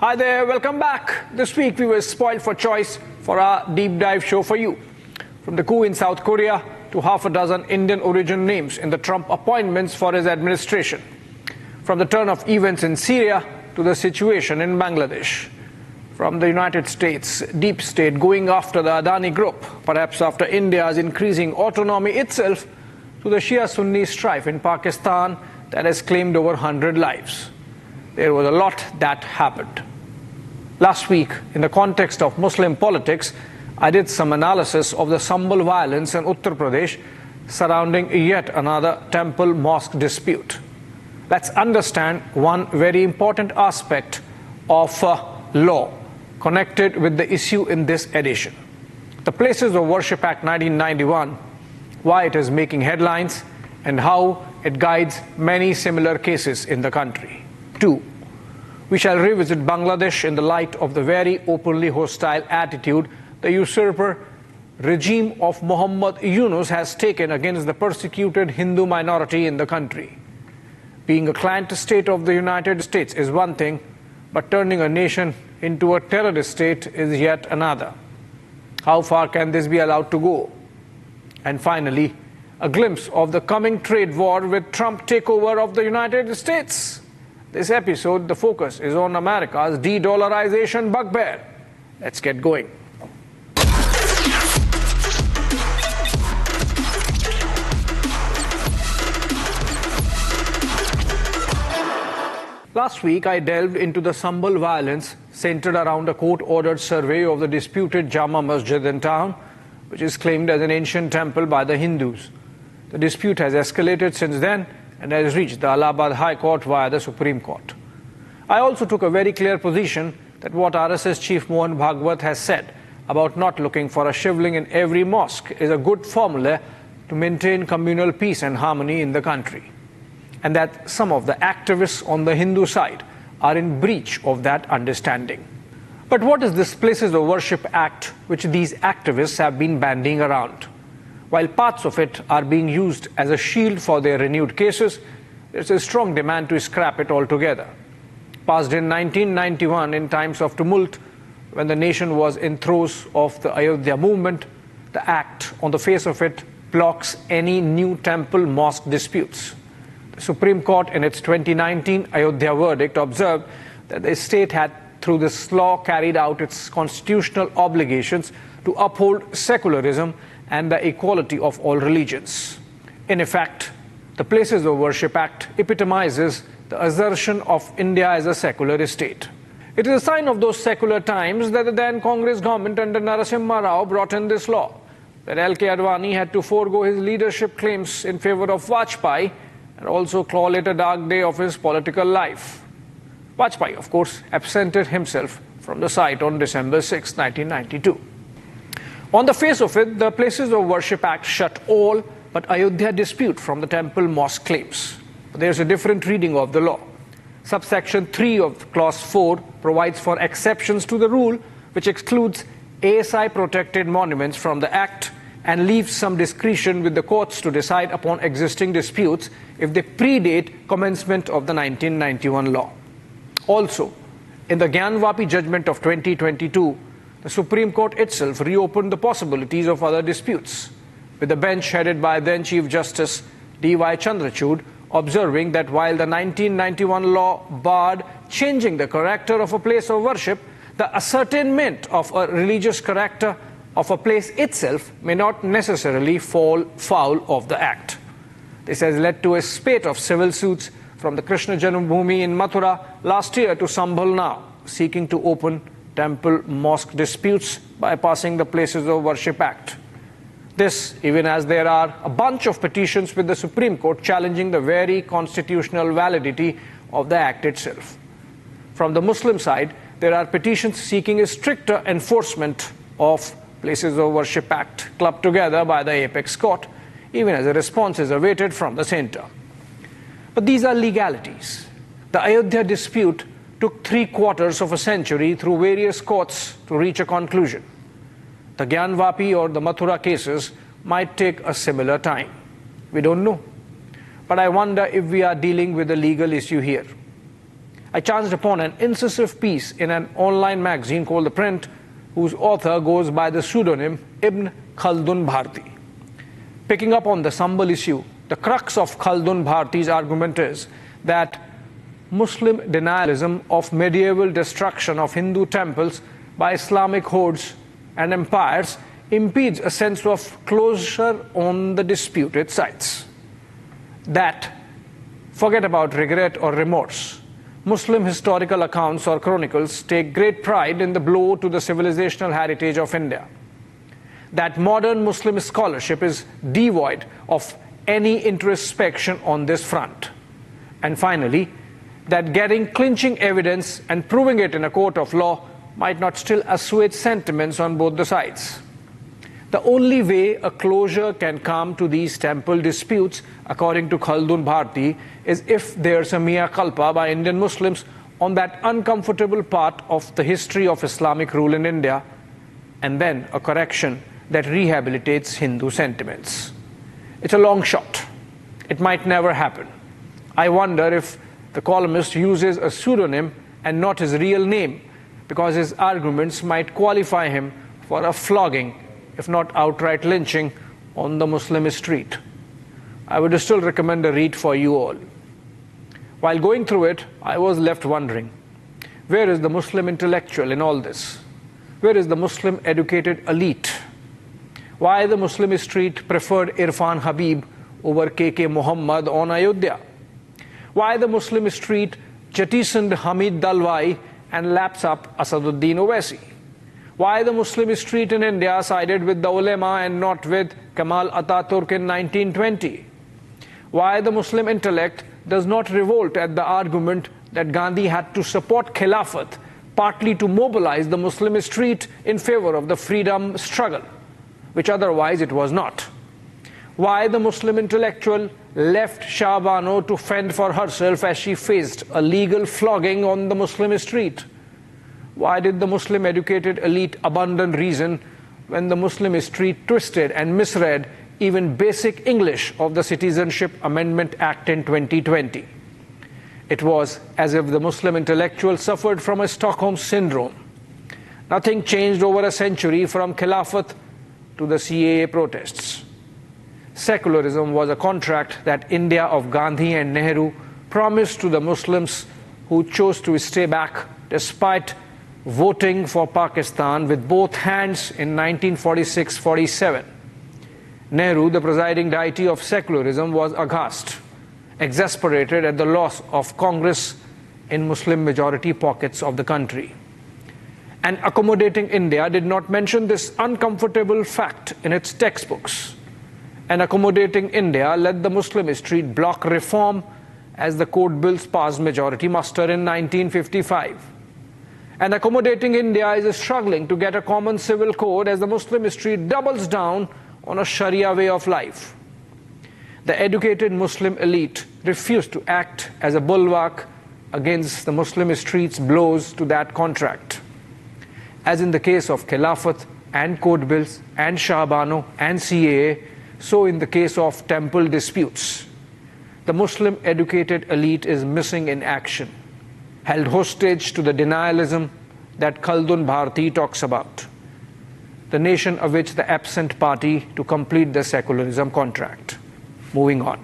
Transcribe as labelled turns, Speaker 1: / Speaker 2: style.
Speaker 1: Hi there, welcome back. This week we were spoiled for choice for our deep dive show for you. From the coup in South Korea to half a dozen Indian origin names in the Trump appointments for his administration. From the turn of events in Syria to the situation in Bangladesh. From the United States deep state going after the Adani group, perhaps after India's increasing autonomy itself, to the Shia-Sunni strife in Pakistan that has claimed over 100 lives. There was a lot that happened. Last week, in the context of Muslim politics, I did some analysis of the Sambhal violence in Uttar Pradesh surrounding yet another temple-mosque dispute. Let's understand one very important aspect of law connected with the issue in this edition. The Places of Worship Act 1991, why it is making headlines, and how it guides many similar cases in the country. 2. We shall revisit Bangladesh in the light of the very openly hostile attitude the usurper regime of Muhammad Yunus has taken against the persecuted Hindu minority in the country. Being a client state of the United States is one thing, but turning a nation into a terrorist state is yet another. How far can this be allowed to go? And finally, a glimpse of the coming trade war with Trump takeover of the United States. This episode, the focus is on America's de-dollarization bugbear. Let's get going. Last week, I delved into the Sambhal violence centered around a court-ordered survey of the disputed Jama Masjid in town, which is claimed as an ancient temple by the Hindus. The dispute has escalated since then and has reached the Allahabad High Court via the Supreme Court. I also took a very clear position that what RSS Chief Mohan Bhagwat has said about not looking for a shivling in every mosque is a good formula to maintain communal peace and harmony in the country, and that some of the activists on the Hindu side are in breach of that understanding. But what is this Places of Worship Act which these activists have been bandying around? While parts of it are being used as a shield for their renewed cases, there's a strong demand to scrap it altogether. Passed in 1991 in times of tumult, when the nation was in throes of the Ayodhya movement, the act, on the face of it, blocks any new temple-mosque disputes. The Supreme Court, in its 2019 Ayodhya verdict, observed that the state had, through this law, carried out its constitutional obligations to uphold secularism and the equality of all religions. In effect, the Places of Worship Act epitomizes the assertion of India as a secular state. It is a sign of those secular times that the then Congress government under Narasimha Rao brought in this law, where L.K. Advani had to forego his leadership claims in favor of Vajpayee and also call it a dark day of his political life. Vajpayee, of course, absented himself from the site on December 6, 1992. On the face of it, the Places of Worship Act shut all but Ayodhya dispute from the temple-mosque claims. But there's a different reading of the law. Subsection 3 of Clause 4 provides for exceptions to the rule, which excludes ASI-protected monuments from the Act and leaves some discretion with the courts to decide upon existing disputes if they predate commencement of the 1991 law. Also, in the Gyanvapi judgment of 2022, the Supreme Court itself reopened the possibilities of other disputes, with the bench headed by then Chief Justice D.Y. Chandrachud observing that while the 1991 law barred changing the character of a place of worship, the ascertainment of a religious character of a place itself may not necessarily fall foul of the Act. This has led to a spate of civil suits from the Krishna Janmabhoomi in Mathura last year to Sambhal now, seeking to open temple-mosque disputes bypassing the Places of Worship Act. This, even as there are a bunch of petitions with the Supreme Court challenging the very constitutional validity of the Act itself. From the Muslim side, there are petitions seeking a stricter enforcement of Places of Worship Act clubbed together by the Apex Court, even as a response is awaited from the centre. But these are legalities. The Ayodhya dispute took 3/4 of a century through various courts to reach a conclusion. The Gyanvapi or the Mathura cases might take a similar time. We don't know. But I wonder if we are dealing with a legal issue here. I chanced upon an incisive piece in an online magazine called The Print, whose author goes by the pseudonym Ibn Khaldun Bharti. Picking up on the Sambhal issue, the crux of Khaldun Bharti's argument is that Muslim denialism of medieval destruction of Hindu temples by Islamic hordes and empires impedes a sense of closure on the disputed sites. That, forget about regret or remorse, Muslim historical accounts or chronicles take great pride in the blow to the civilizational heritage of India. That modern Muslim scholarship is devoid of any introspection on this front. And finally, that getting clinching evidence and proving it in a court of law might not still assuage sentiments on both the sides. The only way a closure can come to these temple disputes, according to Khaldun Bharti, is if there's a mea culpa by Indian Muslims on that uncomfortable part of the history of Islamic rule in India, and then a correction that rehabilitates Hindu sentiments. It's a long shot. It might never happen. I wonder if the columnist uses a pseudonym and not his real name, because his arguments might qualify him for a flogging, if not outright lynching, on the Muslim street. I would still recommend a read for you all. While going through it, I was left wondering, where is the Muslim intellectual in all this? Where is the Muslim educated elite? Why the Muslim street preferred Irfan Habib over KK Muhammad on Ayodhya? Why the Muslim street jettisoned Hamid Dalwai and laps up Asaduddin Owaisi? Why the Muslim street in India sided with the ulema and not with Kemal Ataturk in 1920? Why the Muslim intellect does not revolt at the argument that Gandhi had to support Khilafat, partly to mobilize the Muslim street in favor of the freedom struggle, which otherwise it was not? Why the Muslim intellectual left Shah Bano to fend for herself as she faced a legal flogging on the Muslim street? Why did the Muslim educated elite abandon reason when the Muslim street twisted and misread even basic English of the Citizenship Amendment Act in 2020? It was as if the Muslim intellectual suffered from a Stockholm syndrome. Nothing changed over a century from Khilafat to the CAA protests. Secularism was a contract that India of Gandhi and Nehru promised to the Muslims who chose to stay back despite voting for Pakistan with both hands in 1946-47. Nehru, the presiding deity of secularism, was aghast, exasperated at the loss of Congress in Muslim-majority pockets of the country. And accommodating India did not mention this uncomfortable fact in its textbooks. And accommodating India let the Muslim street block reform as the code bills passed majority muster in 1955. And accommodating India is struggling to get a common civil code as the Muslim street doubles down on a Sharia way of life. The educated Muslim elite refused to act as a bulwark against the Muslim street's blows to that contract. As in the case of Khilafat and code bills and Shah Bano and CAA, so in the case of temple disputes. The Muslim educated elite is missing in action, held hostage to the denialism that Khaldun Bharti talks about, the nation of which the absent party to complete the secularism contract. Moving on.